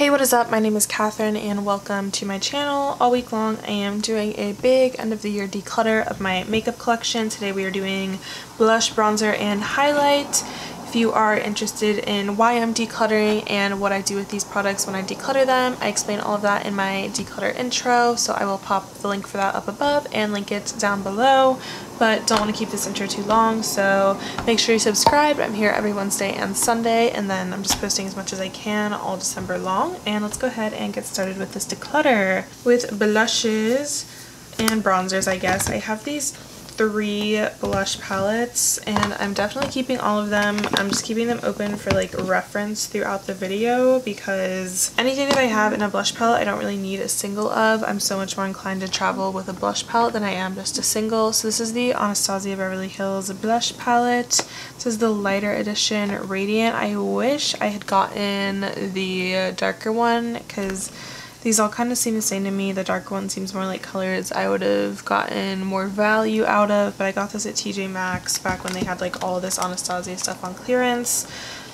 Hey, what is up? My name is Catherine and welcome to my channel. All week long I am doing a big end of the year declutter of my makeup collection. Today we are doing blush, bronzer, and highlight. If you are interested in why I'm decluttering and what I do with these products when I declutter them, I explain all of that in my declutter intro, so I will pop the link for that up above and link it down below. But don't want to keep this intro too long, so make sure you subscribe. I'm here every Wednesday and Sunday, and then I'm just posting as much as I can all December long. And let's go ahead and get started with this declutter. With blushes and bronzers, I guess, I have these 3 blush palettes and I'm definitely keeping all of them. I'm just keeping them open for like reference throughout the video because anything that I have in a blush palette I don't really need a single of. I'm so much more inclined to travel with a blush palette than I am just a single. So this is the Anastasia Beverly Hills blush palette. This is the lighter edition Radiant. I wish I had gotten the darker one because these all kind of seem the same to me. The darker one seems more like colors I would have gotten more value out of, but I got this at TJ Maxx back when they had like all of this Anastasia stuff on clearance.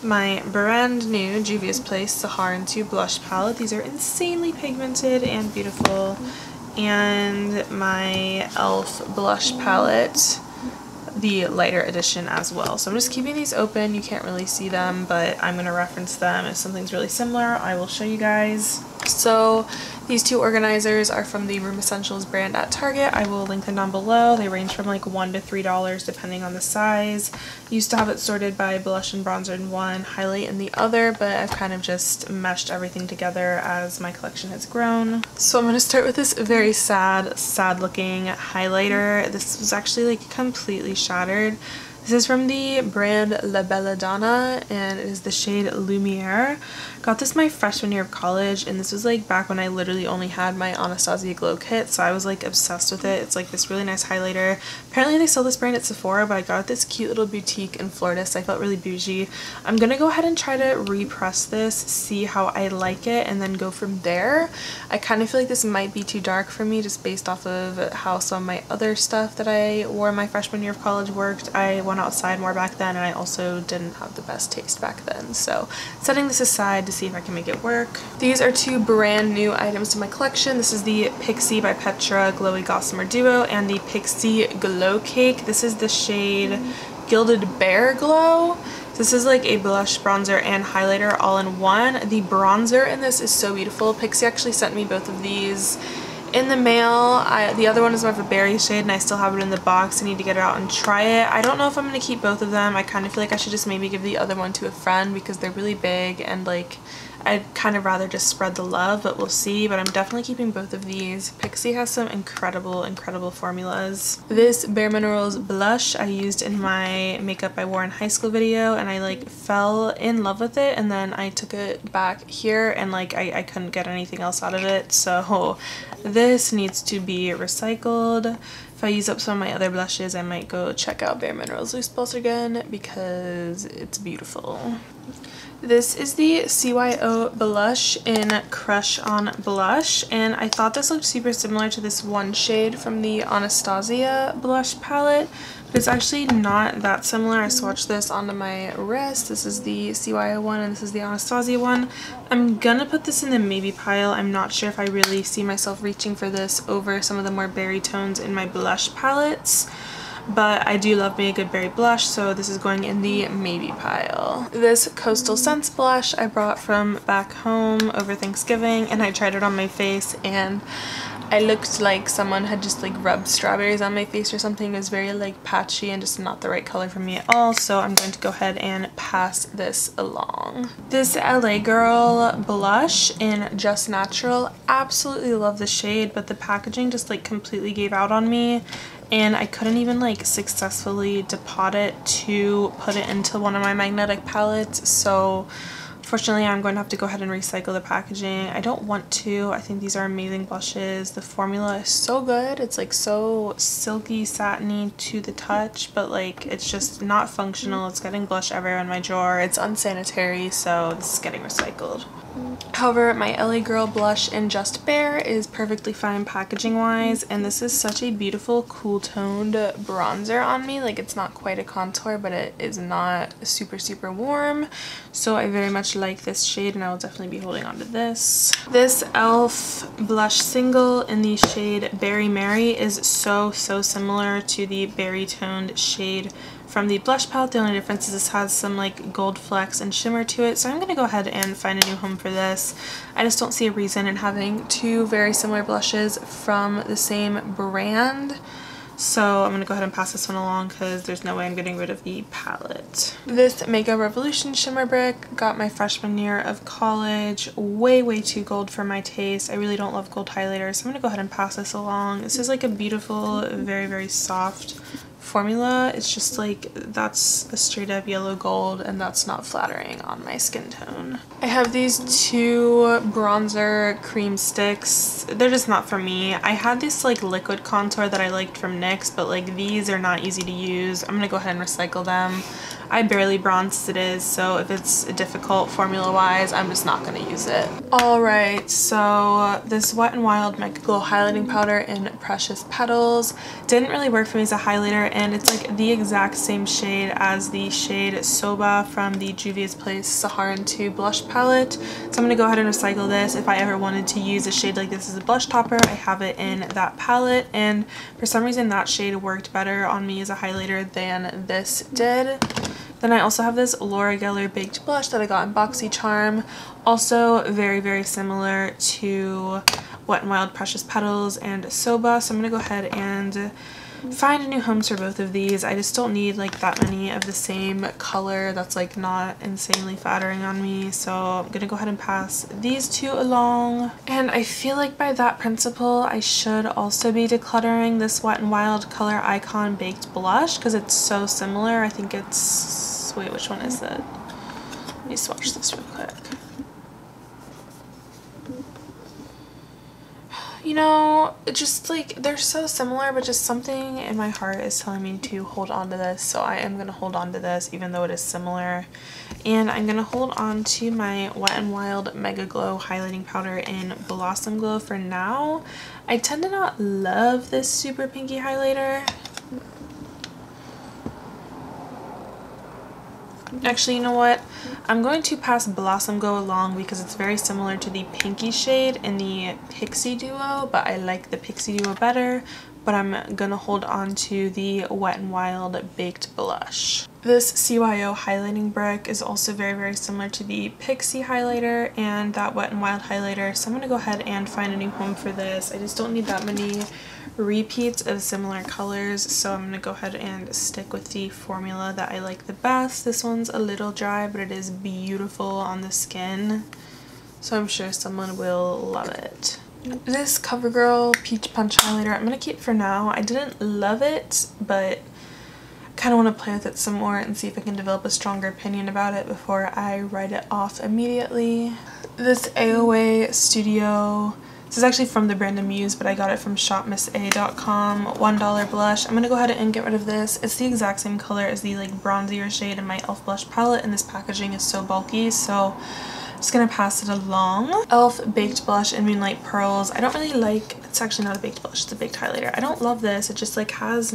My brand new Juvia's Place Saharan 2 blush palette. These are insanely pigmented and beautiful. And my e.l.f. blush palette, the lighter edition as well. So I'm just keeping these open. You can't really see them, but I'm going to reference them. If something's really similar, I will show you guys. So these 2 organizers are from the Room Essentials brand at Target. I will link them down below. They range from like $1 to $3 depending on the size. Used to have it sorted by blush and bronzer in one, highlight in the other, but I've kind of just meshed everything together as my collection has grown. So I'm going to start with this very sad looking highlighter. This was actually like completely shattered. This is from the brand La Belladonna and it is the shade Lumiere. Got this my freshman year of college and this was like back when I literally only had my Anastasia Glow Kit, so I was like obsessed with it. It's like this really nice highlighter. Apparently they sell this brand at Sephora, but I got this cute little boutique in Florida, so I felt really bougie. I'm gonna go ahead and try to repress this, see how I like it, and then go from there. I kind of feel like this might be too dark for me just based off of how some of my other stuff that I wore my freshman year of college worked. I went outside more back then and I also didn't have the best taste back then, so setting this aside to see if I can make it work. These are 2 brand new items to my collection. This is the Pixie by Petra Glowy Gossamer Duo and the Pixie Glow Cake. This is the shade Gilded Bear Glow. This is like a blush, bronzer, and highlighter all in one. The bronzer in this is so beautiful. Pixie actually sent me both of these in the mail. The other one is more of a berry shade and I still have it in the box. I need to get it out and try it. I don't know if I'm going to keep both of them. I kind of feel like I should just maybe give the other one to a friend because they're really big and like I'd kind of rather just spread the love, but we'll see. But I'm definitely keeping both of these. Pixie has some incredible formulas. This Bare Minerals blush I used in my makeup I wore in high school video and I like fell in love with it, and then I took it back here and like I couldn't get anything else out of it, so this needs to be recycled. If I use up some of my other blushes, I might go check out Bare Minerals Loose Blush again because it's beautiful. This is the CYO blush in Crush on Blush, and I thought this looked super similar to this one shade from the Anastasia blush palette, but it's actually not that similar. I swatched this onto my wrist. This is the CYO one and this is the Anastasia one. I'm gonna put this in the maybe pile. I'm not sure if I really see myself reaching for this over some of the more berry tones in my blush palettes. But I do love me a good berry blush, so this is going in the maybe pile. This Coastal Scents blush I brought from back home over Thanksgiving and I tried it on my face and I looked like someone had just like rubbed strawberries on my face or something. It was very like patchy and just not the right color for me at all, so I'm going to go ahead and pass this along. This LA Girl blush in Just Natural, absolutely love the shade, but the packaging just like completely gave out on me and I couldn't even like successfully depot it to put it into one of my magnetic palettes, so unfortunately I'm going to have to go ahead and recycle the packaging. I don't want to. I think these are amazing blushes. The formula is so good. It's like so silky, satiny to the touch, but like it's just not functional. It's getting blush everywhere in my drawer. It's unsanitary, so this is getting recycled. However, my LA Girl blush in Just Bare is perfectly fine packaging wise, and this is such a beautiful cool toned bronzer on me. Like, it's not quite a contour, but it is not super warm, so I very much like this shade, and I will definitely be holding on to this. This e.l.f. blush single in the shade Berry Mary is so similar to the berry toned shade from the blush palette. The only difference is this has some like gold flecks and shimmer to it, so I'm gonna go ahead and find a new home for this. I just don't see a reason in having two very similar blushes from the same brand, so I'm gonna go ahead and pass this one along because there's no way I'm getting rid of the palette. This Makeup Revolution shimmer brick got my freshman year of college. Way too gold for my taste. I really don't love gold highlighters, so I'm gonna go ahead and pass this along. This is like a beautiful, very soft formula. It's just like, that's a straight up yellow gold, and that's not flattering on my skin tone. I have these two bronzer cream sticks. They're just not for me. I had this like liquid contour that I liked from NYX, but like these are not easy to use. I'm gonna go ahead and recycle them. I barely bronze as it is, so if it's difficult formula wise, I'm just not gonna use it. Alright, so this Wet n Wild Mega Glow highlighting powder in Precious Petals didn't really work for me as a highlighter, and it's like the exact same shade as the shade Soba from the Juvia's Place Saharan 2 blush palette. So I'm gonna go ahead and recycle this. If I ever wanted to use a shade like this as a blush topper, I have it in that palette, and for some reason that shade worked better on me as a highlighter than this did. Then I also have this Laura Geller Baked Blush that I got in BoxyCharm. Also very similar to Wet n Wild Precious Petals and Soba. So I'm going to go ahead and find a new homes for both of these. I just don't need like that many of the same color that's like not insanely flattering on me. So I'm going to go ahead and pass these two along. And I feel like by that principle, I should also be decluttering this Wet n Wild Color Icon Baked Blush because it's so similar. I think it's... Wait, which one is it? Let me swatch this real quick. You know, it just like, they're so similar, but just something in my heart is telling me to hold on to this, so I am going to hold on to this even though it is similar. And I'm going to hold on to my Wet n Wild Mega Glow highlighting powder in Blossom Glow for now. I tend to not love this super pinky highlighter. Actually, you know what? I'm going to pass Blossom Glow along because it's very similar to the pinky shade in the Pixie Duo, but I like the Pixie Duo better. But I'm gonna hold on to the Wet n Wild Baked Blush. This CYO highlighting brick is also very similar to the Pixie highlighter and that Wet n Wild highlighter, so I'm gonna go ahead and find a new home for this. I just don't need that many repeats of similar colors, so I'm going to go ahead and stick with the formula that I like the best. This one's a little dry, but it is beautiful on the skin, so I'm sure someone will love it. This CoverGirl Peach Punch highlighter I'm going to keep for now. I didn't love it, but I kind of want to play with it some more and see if I can develop a stronger opinion about it before I write it off immediately. This AOA Studio, this is actually from the brand Amuse, but I got it from shopmissa.com, $1 blush. I'm going to go ahead and get rid of this. It's the exact same color as the like bronzier shade in my e.l.f. blush palette, and this packaging is so bulky, so I'm just going to pass it along. e.l.f. Baked Blush in Moonlight Pearls. I don't really like, it's actually not a baked blush, it's a baked highlighter. I don't love this. It just like has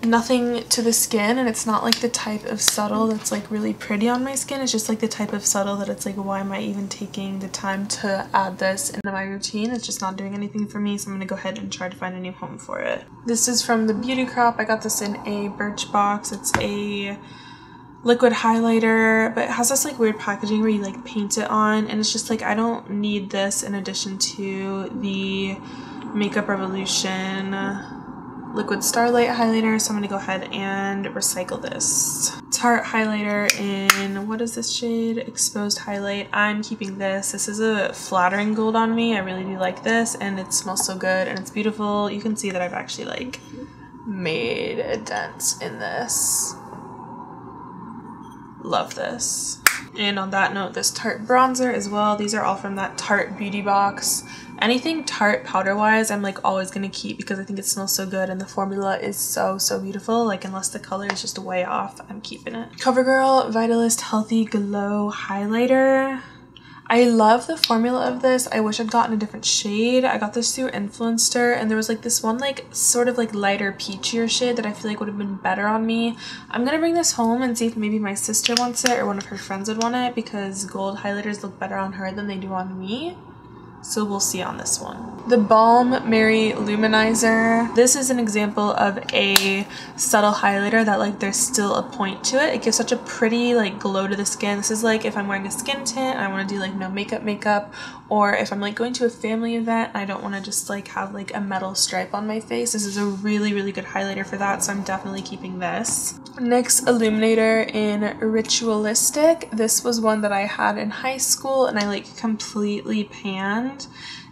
nothing to the skin, and it's not like the type of subtle that's like really pretty on my skin. It's just like the type of subtle that it's like, why am I even taking the time to add this into my routine? It's just not doing anything for me, so I'm gonna go ahead and try to find a new home for it. This is from the Beauty Crop. I got this in a Birchbox. It's a liquid highlighter, but it has this like weird packaging where you like paint it on, and it's just like, I don't need this in addition to the Makeup Revolution Liquid Starlight highlighter, so I'm going to go ahead and recycle this. Tarte highlighter in, what is this shade? Exposed Highlight. I'm keeping this. This is a flattering gold on me. I really do like this, and it smells so good, and it's beautiful. You can see that I've actually like made a dent in this. Love this. And on that note, this Tarte bronzer as well. These are all from that Tarte beauty box. Anything Tarte powder wise I'm like always gonna keep because I think it smells so good and the formula is so beautiful. Like unless the color is just way off, I'm keeping it. CoverGirl Vitalist Healthy Glow Highlighter. I love the formula of this. I wish I'd gotten a different shade. I got this through Influencer and there was like this one like sort of like lighter peachier shade that I feel like would have been better on me. I'm gonna bring this home and see if maybe my sister wants it or one of her friends would want it because gold highlighters look better on her than they do on me. So we'll see on this one. The Balm Mary Luminizer. This is an example of a subtle highlighter that like there's still a point to it. It gives such a pretty like glow to the skin. This is like if I'm wearing a skin tint and I want to do like no makeup, or if I'm like going to a family event and I don't want to just like have like a metal stripe on my face. This is a really good highlighter for that, so I'm definitely keeping this. NYX Illuminator in Ritualistic. This was one that I had in high school and I like completely panned,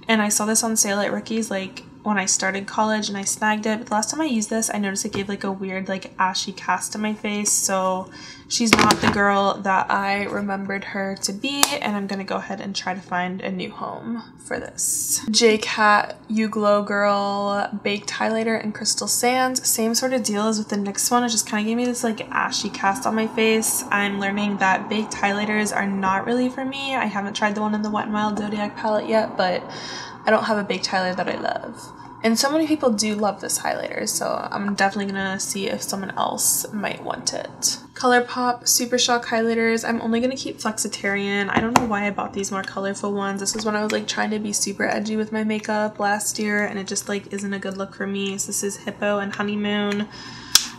and I saw this on sale at Ricky's like when I started college and I snagged it, but the last time I used this I noticed it gave like a weird like ashy cast to my face, so she's not the girl that I remembered her to be, and I'm gonna go ahead and try to find a new home for this. J-Cat You Glow Girl Baked Highlighter in Crystal Sands. Same sort of deal as with the NYX one. It just kind of gave me this like ashy cast on my face. I'm learning that baked highlighters are not really for me. I haven't tried the one in the Wet n Wild Zodiac palette yet, but I don't have a baked highlighter that I love. And so many people do love this highlighter, so I'm definitely gonna see if someone else might want it. ColourPop Super Shock Highlighters. I'm only gonna keep Flexitarian. I don't know why I bought these more colorful ones. This was when I was like trying to be super edgy with my makeup last year and it just like isn't a good look for me. So this is Hippo and Honeymoon.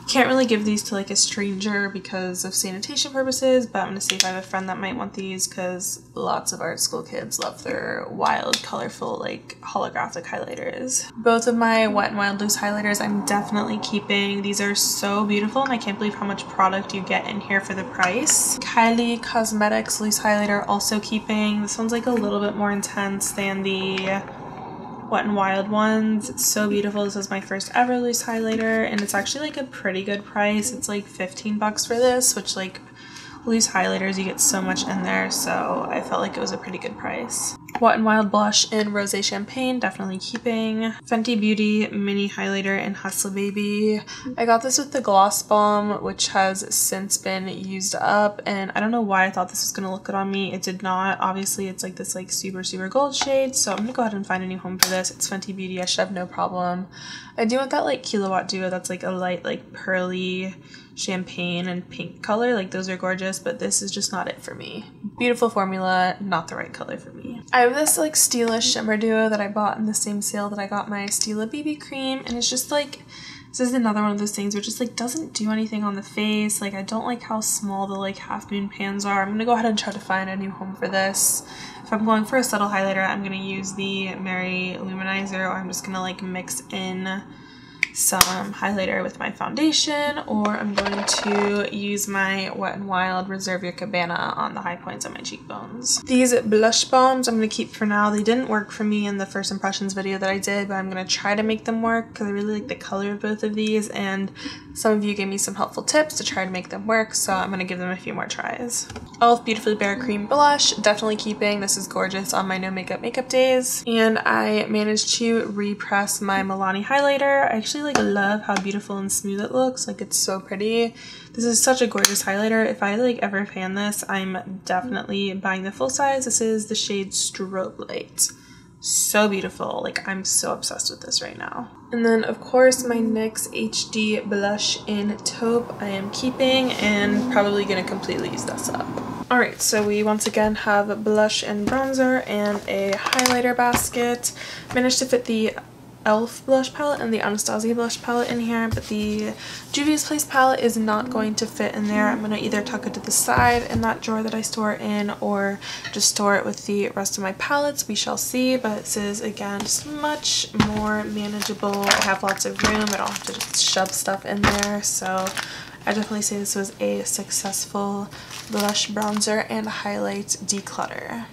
Can't really give these to like a stranger because of sanitation purposes, but I'm gonna see if I have a friend that might want these because lots of art school kids love their wild, colorful, like holographic highlighters. Both of my Wet n Wild loose highlighters I'm definitely keeping. These are so beautiful and I can't believe how much product you get in here for the price. Kylie Cosmetics loose highlighter also keeping. This one's like a little bit more intense than the Wet n Wild ones. It's so beautiful. This was my first ever loose highlighter and it's actually like a pretty good price. It's like 15 bucks for this, which like loose highlighters you get so much in there, so I felt like it was a pretty good price. Wet n Wild blush in Rosé Champagne, definitely keeping. Fenty Beauty mini highlighter in Hustle Baby. I got this with the Gloss Bomb, which has since been used up, and I don't know why I thought this was gonna look good on me. It did not. Obviously it's like this like super gold shade, so I'm gonna go ahead and find a new home for this. It's Fenty Beauty, I should have no problem. I do want that like Kilowatt Duo that's like a light like pearly champagne and pink color. Like those are gorgeous, but this is just not it for me. Beautiful formula, not the right color for me. I have this like Stila Shimmer Duo that I bought in the same sale that I got my Stila BB cream, and it's just like, this is another one of those things where it just like doesn't do anything on the face. Like I don't like how small the like half moon pans are. I'm gonna go ahead and try to find a new home for this. If I'm going for a subtle highlighter, I'm gonna use the Mary Luminizer, or I'm just gonna like mix in some highlighter with my foundation, or I'm going to use my Wet n Wild Reserve Your Cabana on the high points of my cheekbones. These blush bombs I'm going to keep for now. They didn't work for me in the first impressions video that I did, but I'm going to try to make them work because I really like the color of both of these, and some of you gave me some helpful tips to try to make them work, so I'm going to give them a few more tries. e.l.f. Beautifully Bare Cream Blush, definitely keeping. This is gorgeous on my no makeup days. And I managed to repress my Milani highlighter. I actually like love how beautiful and smooth it looks. Like it's so pretty. This is such a gorgeous highlighter. If I like ever pan this, I'm definitely buying the full size. This is the shade Strobe Light. So beautiful. Like I'm so obsessed with this right now. And then of course my NYX HD blush in Taupe I am keeping, and probably gonna completely use this up. Alright, so we once again have blush and bronzer and a highlighter basket. Managed to fit the e.l.f. blush palette and the Anastasia blush palette in here, but the Juvia's Place palette is not going to fit in there. I'm going to either tuck it to the side in that drawer that I store it in, or just store it with the rest of my palettes. We shall see, but this is again just much more manageable. I have lots of room. I don't have to just shove stuff in there, so I definitely say this was a successful blush, bronzer, and highlight declutter.